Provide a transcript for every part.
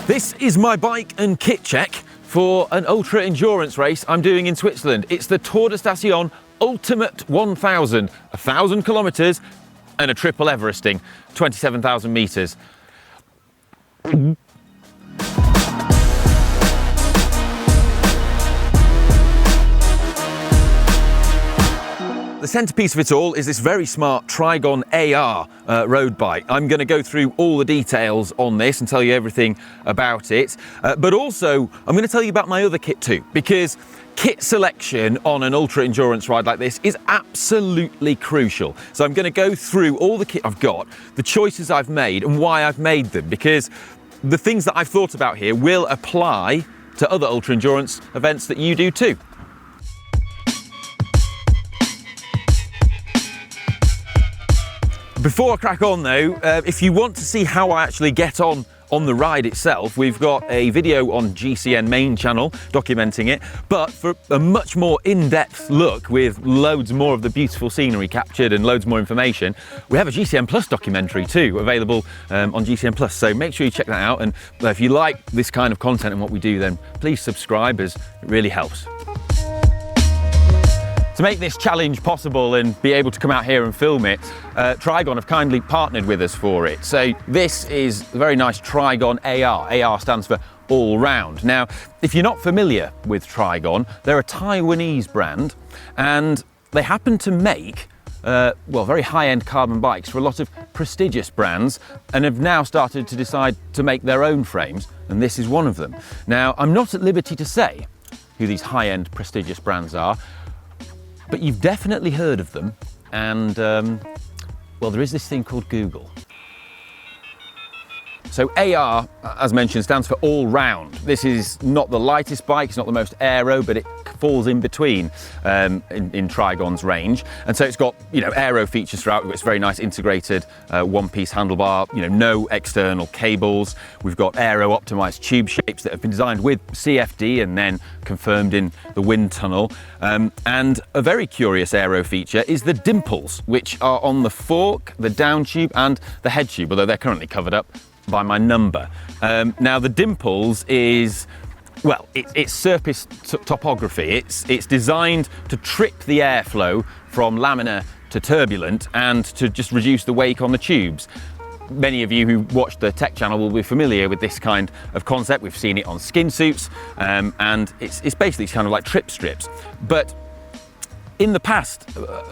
This is my bike and kit check for an ultra endurance race I'm doing in Switzerland. It's the Tour de Station Ultimate 1000, 1,000 kilometers and a triple Everesting, 27,000 meters. The centerpiece of it all is this very smart Trigon AR road bike. I'm going to go through all the details on this and tell you everything about it. But also, I'm going to tell you about my other kit too, because kit selection on an ultra endurance ride like this is absolutely crucial. So I'm going to go through all the kit I've got, the choices I've made and why I've made them, because the things that I've thought about here will apply to other ultra endurance events that you do too. Before I crack on though, if you want to see how I actually get on the ride itself, we've got a video on GCN main channel documenting it, but for a much more in-depth look with loads more of the beautiful scenery captured and loads more information, we have a GCN Plus documentary too available on GCN Plus, so make sure you check that out. And if you like this kind of content and what we do, then please subscribe, as it really helps. To make this challenge possible and be able to come out here and film it, Trigon have kindly partnered with us for it. So this is a very nice Trigon AR. AR stands for all round. Now, if you're not familiar with Trigon, they're a Taiwanese brand and they happen to make very high-end carbon bikes for a lot of prestigious brands, and have now started to decide to make their own frames, and this is one of them. Now, I'm not at liberty to say who these high-end prestigious brands are, but you've definitely heard of them, and well, there is this thing called Google. So AR, as mentioned, stands for all round. This is not the lightest bike, it's not the most aero, but it falls in between in Trigon's range. And so it's got, aero features throughout. It's very nice integrated one-piece handlebar, no external cables. We've got aero optimized tube shapes that have been designed with CFD and then confirmed in the wind tunnel. And a very curious aero feature is the dimples, which are on the fork, the down tube and the head tube, although they're currently covered up by my number. Now the dimples is, well, it's surface topography. It's designed to trick the airflow from laminar to turbulent and to just reduce the wake on the tubes. Many of you who watch the tech channel will be familiar with this kind of concept. We've seen it on skin suits, and it's basically kind of like trip strips. But in the past,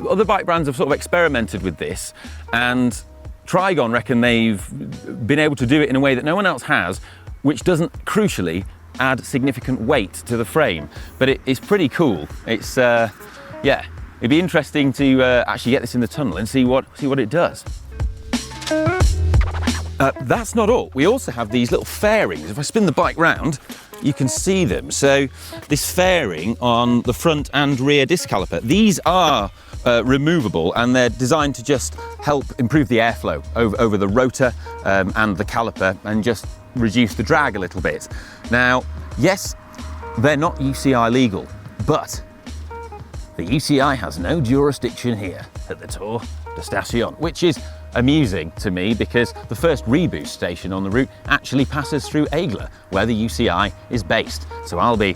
other bike brands have sort of experimented with this, and Trigon reckon they've been able to do it in a way that no one else has, which doesn't, crucially, add significant weight to the frame. But it's pretty cool. It's, yeah, it'd be interesting to actually get this in the tunnel and see what it does. That's not all. We also have these little fairings. If I spin the bike round, you can see them. So this fairing on the front and rear disc caliper, these are removable, and they're designed to just help improve the airflow over the rotor and the caliper and just reduce the drag a little bit. Now, yes, they're not UCI legal, but the UCI has no jurisdiction here at the Tour de Station, which is amusing to me because the first reboost station on the route actually passes through Aigle, where the UCI is based. So I'll be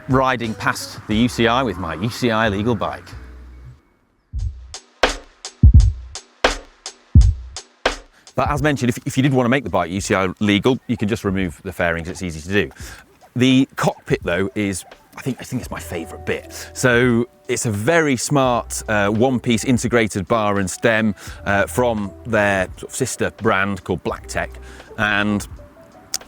riding past the UCI with my UCI legal bike. But as mentioned, if you did want to make the bike UCI legal, you can just remove the fairings. It's easy to do. The cockpit, though, is I think it's my favourite bit. So it's a very smart one-piece integrated bar and stem from their sort of sister brand called BlackTech, and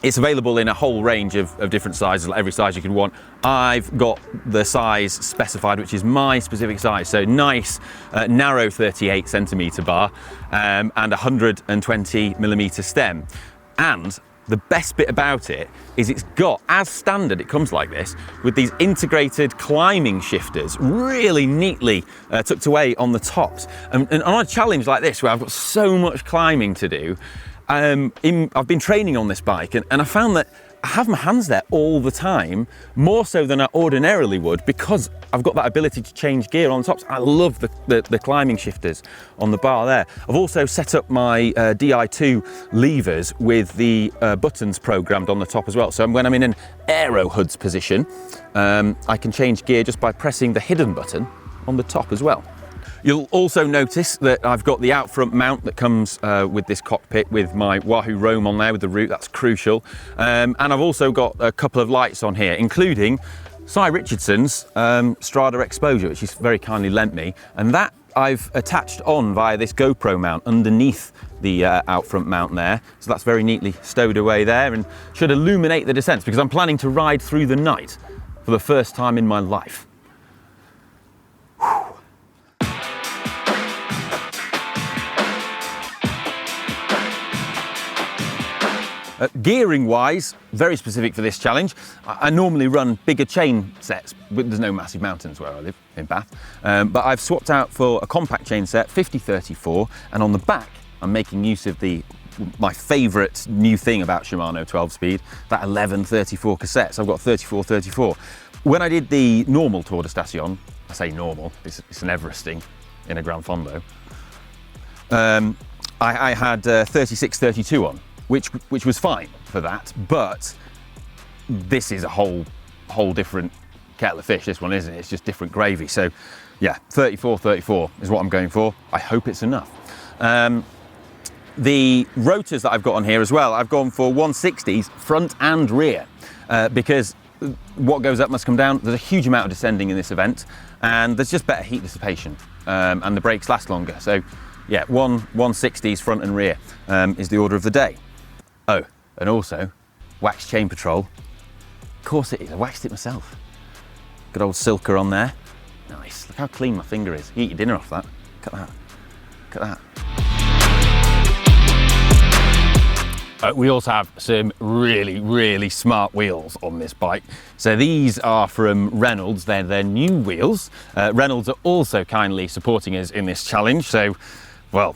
it's available in a whole range of different sizes, like every size you can want. I've got the size specified, which is my specific size. So nice, narrow 38 centimetre bar and 120 millimetre stem. And the best bit about it is it's got, as standard, it comes like this, with these integrated climbing shifters, really neatly tucked away on the tops. And on a challenge like this, where I've got so much climbing to do, I've been training on this bike, and I found that I have my hands there all the time, more so than I ordinarily would, because I've got that ability to change gear on the tops. I love the climbing shifters on the bar there. I've also set up my Di2 levers with the buttons programmed on the top as well. So when I'm in an aero hoods position, I can change gear just by pressing the hidden button on the top as well. You'll also notice that I've got the out front mount that comes with this cockpit with my Wahoo Roam on there with the route. That's crucial. And I've also got a couple of lights on here, including Cy Richardson's Strada Exposure, which he's very kindly lent me. And that I've attached on via this GoPro mount underneath the out front mount there. So that's very neatly stowed away there and should illuminate the descents, because I'm planning to ride through the night for the first time in my life. Gearing wise, very specific for this challenge. I normally run bigger chain sets, but there's no massive mountains where I live in Bath. But I've swapped out for a compact chain set, 50-34, and on the back, I'm making use of my favourite new thing about Shimano 12 Speed, that 11-34 cassettes. I've got 34-34. When I did the normal Tour de Station, I say normal, it's an Everesting in a Gran Fondo, I had 36-32 on. Which was fine for that, but this is a whole different kettle of fish, this one, isn't it? It's just different gravy. So yeah, 34-34 is what I'm going for. I hope it's enough. The rotors that I've got on here as well, I've gone for 160s front and rear, because what goes up must come down. There's a huge amount of descending in this event, and there's just better heat dissipation, and the brakes last longer. So yeah, 160s front and rear is the order of the day. Oh, and also, wax chain patrol. Of course it is, I waxed it myself. Good old Silker on there. Nice, look how clean my finger is. You eat your dinner off that. Look at that, look at that. We also have some really smart wheels on this bike. So these are from Reynolds, they're their new wheels. Reynolds are also kindly supporting us in this challenge, so, well,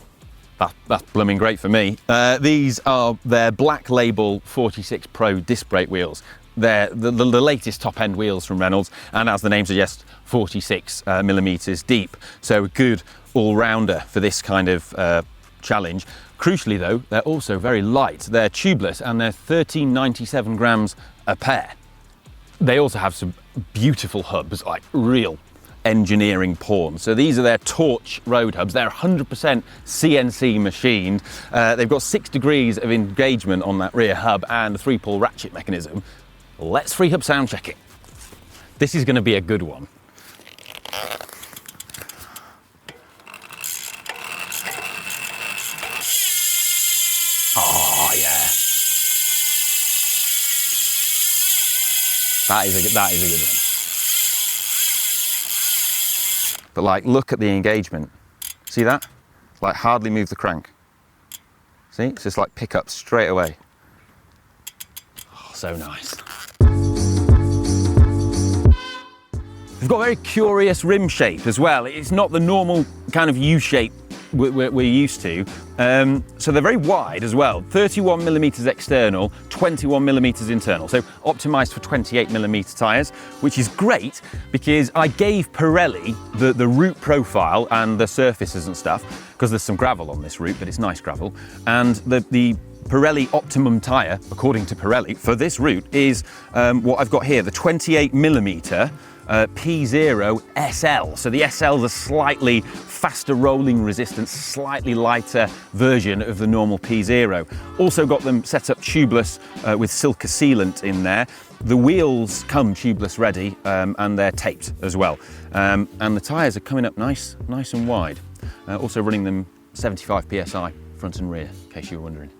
that's blooming great for me. These are their Black Label 46 Pro disc brake wheels. They're the latest top-end wheels from Reynolds, and as the name suggests, 46 millimeters deep. So a good all-rounder for this kind of challenge. Crucially though, they're also very light. They're tubeless and they're 1397 grams a pair. They also have some beautiful hubs, like real engineering porn. So these are their Torch road hubs. They're 100% CNC machined. They've got 6 degrees of engagement on that rear hub and a 3-pull ratchet mechanism. Let's free hub sound check it. This is going to be a good one. Oh yeah. That is a good one. But like, look at the engagement. See that? Like, hardly move the crank. See? It's just like pick up straight away. Oh, so nice. They've got a very curious rim shape as well. It's not the normal kind of U shape we're used to. So they're very wide as well. 31 millimeters external, 21 millimeters internal. So optimized for 28 millimeter tires, which is great because I gave Pirelli the route profile and the surfaces and stuff, because there's some gravel on this route, but it's nice gravel. And the Pirelli optimum tire, according to Pirelli, for this route is what I've got here, the 28 millimeter P0 SL. So the SL is a slightly faster rolling resistance, slightly lighter version of the normal P0. Also got them set up tubeless with Silka sealant in there. The wheels come tubeless ready and they're taped as well. And the tyres are coming up nice and wide. Also running them 75 PSI front and rear, in case you were wondering.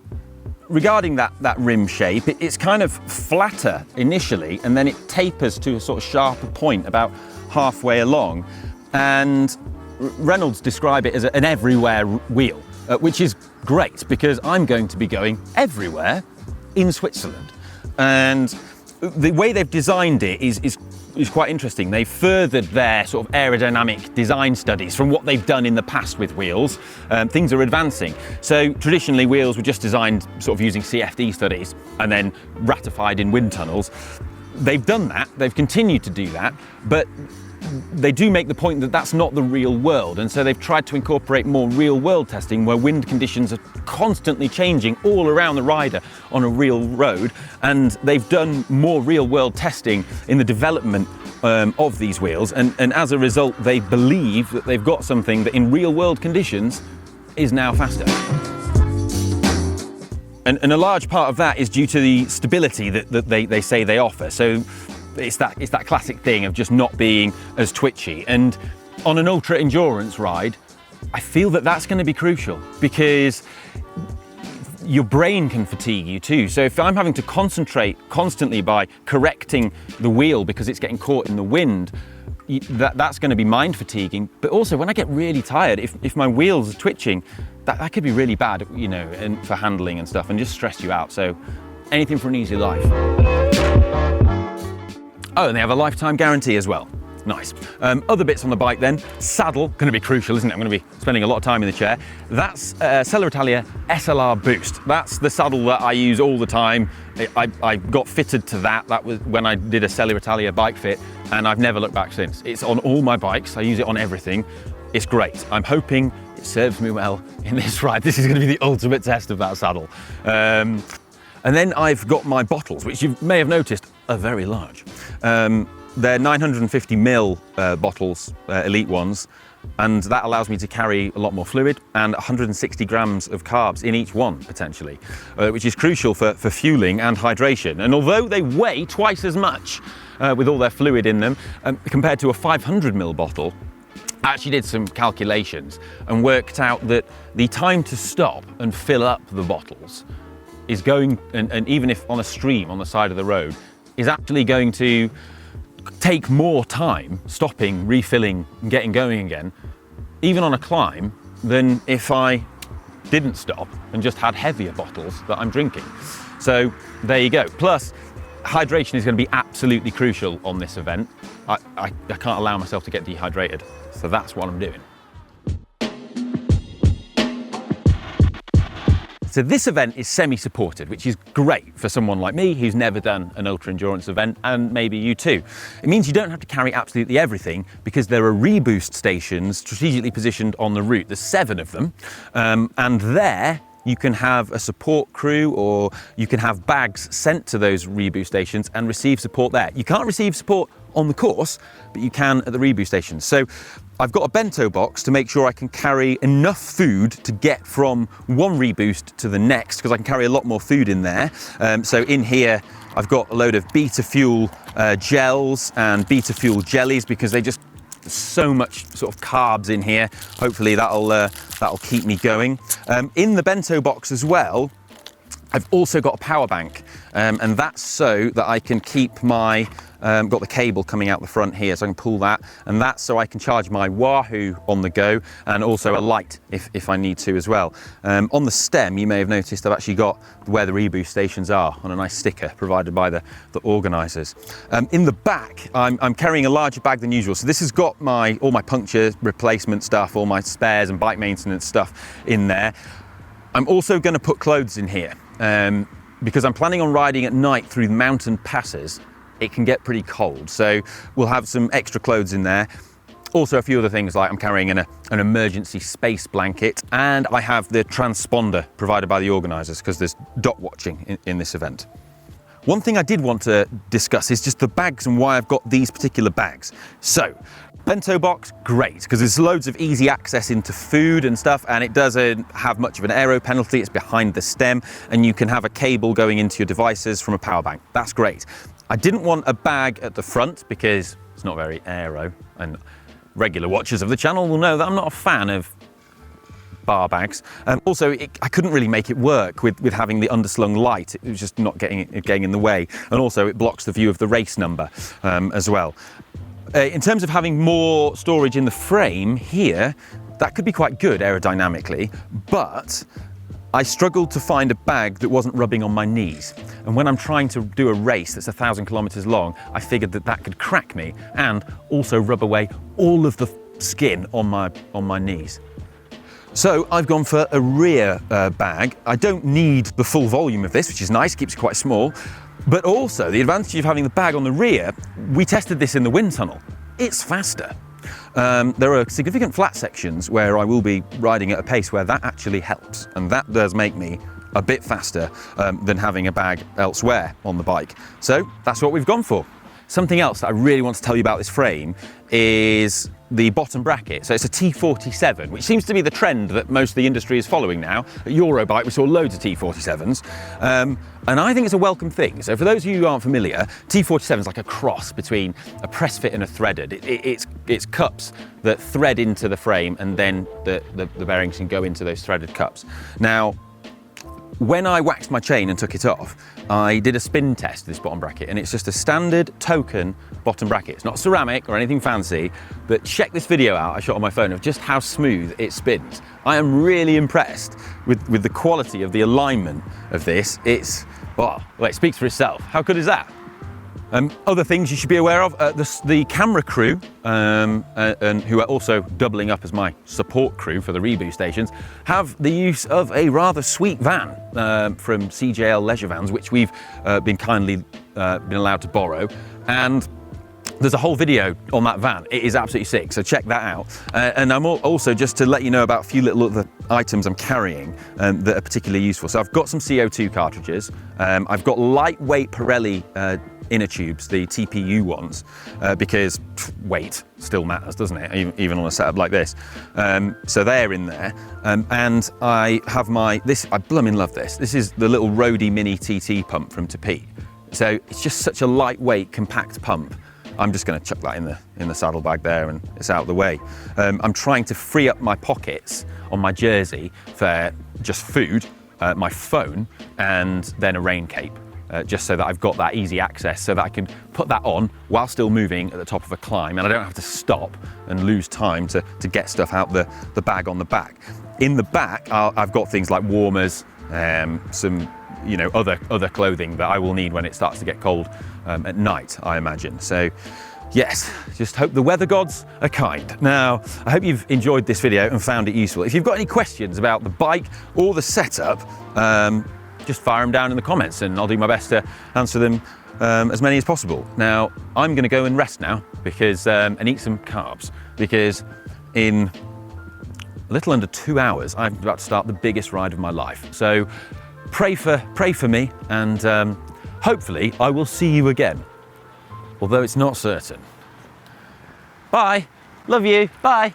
Regarding that rim shape, it's kind of flatter initially, and then it tapers to a sort of sharper point about halfway along. And Reynolds describe it as an everywhere wheel, which is great because I'm going to be going everywhere in Switzerland. And the way they've designed it is is quite interesting. They've furthered their sort of aerodynamic design studies from what they've done in the past with wheels. Things are advancing. So traditionally wheels were just designed sort of using CFD studies and then ratified in wind tunnels. They've done that, they've continued to do that, but they do make the point that that's not the real world, and so they've tried to incorporate more real world testing where wind conditions are constantly changing all around the rider on a real road, and they've done more real world testing in the development of these wheels, and as a result they believe that they've got something that in real world conditions is now faster. And a large part of that is due to the stability that they say they offer. So it's that classic thing of just not being as twitchy. And on an ultra endurance ride, I feel that that's going to be crucial because your brain can fatigue you too. So if I'm having to concentrate constantly by correcting the wheel because it's getting caught in the wind, that's going to be mind fatiguing. But also when I get really tired, if my wheels are twitching, that could be really bad, you know, and for handling and stuff, and just stress you out. So anything for an easy life. Oh, and they have a lifetime guarantee as well. Nice. Other bits on the bike then. Saddle, going to be crucial, isn't it? I'm going to be spending a lot of time in the chair. That's Selle Italia SLR Boost. That's the saddle that I use all the time. I got fitted to that. That was when I did a Selle Italia bike fit, and I've never looked back since. It's on all my bikes. I use it on everything. It's great. I'm hoping it serves me well in this ride. This is going to be the ultimate test of that saddle. And then I've got my bottles, which you may have noticed are very large. They're 950ml bottles, elite ones, and that allows me to carry a lot more fluid and 160 grams of carbs in each one, potentially, which is crucial for fueling and hydration. And although they weigh twice as much with all their fluid in them, compared to a 500ml bottle, I actually did some calculations and worked out that the time to stop and fill up the bottles is going, and even if on a stream on the side of the road, is actually going to take more time stopping, refilling, and getting going again, even on a climb, than if I didn't stop and just had heavier bottles that I'm drinking. So there you go. Plus, hydration is going to be absolutely crucial on this event. I can't allow myself to get dehydrated, so that's what I'm doing. So this event is semi-supported, which is great for someone like me who's never done an ultra endurance event, and maybe you too. It means you don't have to carry absolutely everything because there are reboost stations strategically positioned on the route. There's 7 of them, and there you can have a support crew, or you can have bags sent to those reboost stations and receive support there. You can't receive support on the course, but you can at the reboost stations. So I've got a bento box to make sure I can carry enough food to get from one reboost to the next, because I can carry a lot more food in there. So in here, I've got a load of beta fuel gels and beta fuel jellies, because there's so much sort of carbs in here. Hopefully that'll keep me going. In the bento box as well, I've also got a power bank, and that's so that I can keep my, got the cable coming out the front here, so I can pull that, and that's so I can charge my Wahoo on the go, and also a light if I need to as well. On the stem, you may have noticed I've actually got where the reboost stations are on a nice sticker provided by the organisers. In the back, I'm carrying a larger bag than usual, so this has got all my puncture replacement stuff, all my spares and bike maintenance stuff in there. I'm also going to put clothes in here. Because I'm planning on riding at night through mountain passes. It can get pretty cold, so we'll have some extra clothes in there. Also a few other things, like I'm carrying an emergency space blanket, and I have the transponder provided by the organisers because there's dot watching in this event. One thing I did want to discuss is just the bags and why I've got these particular bags. So, bento box, great, because there's loads of easy access into food and stuff, and it doesn't have much of an aero penalty. It's behind the stem, and you can have a cable going into your devices from a power bank. That's great. I didn't want a bag at the front because it's not very aero, and regular watchers of the channel will know that I'm not a fan of bar bags. Also, I couldn't really make it work with having the underslung light. It was just not getting in the way, and also it blocks the view of the race number as well. In terms of having more storage in the frame here, that could be quite good aerodynamically, but I struggled to find a bag that wasn't rubbing on my knees. And when I'm trying to do a race that's 1,000 kilometers long, I figured that that could crack me and also rub away all of the skin on my knees. So I've gone for a rear bag. I don't need the full volume of this, which is nice, keeps it quite small. But also the advantage of having the bag on the rear, we tested this in the wind tunnel. It's faster. There are significant flat sections where I will be riding at a pace where that actually helps, and that does make me a bit faster than having a bag elsewhere on the bike. So that's what we've gone for. Something else that I really want to tell you about this frame is the bottom bracket. So it's a T47, which seems to be the trend that most of the industry is following now. At Eurobike, we saw loads of T47s, and I think it's a welcome thing. So for those of you who aren't familiar, T47 is like a cross between a press fit and a threaded. It's cups that thread into the frame, and then the bearings can go into those threaded cups. Now, when I waxed my chain and took it off, I did a spin test of this bottom bracket, and it's just a standard token bottom bracket. It's not ceramic or anything fancy, but check this video out I shot on my phone of just how smooth it spins. I am really impressed with the quality of the alignment of this. Well, it speaks for itself. How good is that? Other things you should be aware of, the camera crew, and who are also doubling up as my support crew for the reboot stations, have the use of a rather sweet van from CJL Leisure Vans, which we've been kindly been allowed to borrow. And there's a whole video on that van. It is absolutely sick, so check that out. And I'm also, just to let you know about a few little other items I'm carrying that are particularly useful. So I've got some CO2 cartridges. I've got lightweight Pirelli inner tubes, the TPU ones, because weight still matters, doesn't it? Even on a setup like this. So they're in there. And I have I blooming love this. This is the little Roadie Mini TT pump from Tapete. So it's just such a lightweight, compact pump. I'm just going to chuck that in the saddlebag there, and it's out of the way. I'm trying to free up my pockets on my jersey for just food, my phone, and then a rain cape. Just so that I've got that easy access, so that I can put that on while still moving at the top of a climb, and I don't have to stop and lose time to get stuff out the bag on the back. In the back, I've got things like warmers, some other clothing that I will need when it starts to get cold at night, I imagine. So yes, just hope the weather gods are kind. Now, I hope you've enjoyed this video and found it useful. If you've got any questions about the bike or the setup, just fire them down in the comments, and I'll do my best to answer them as many as possible. Now, I'm going to go and rest now and eat some carbs, because in a little under 2 hours, I'm about to start the biggest ride of my life. So pray for me, and hopefully I will see you again, although it's not certain. Bye. Love you. Bye.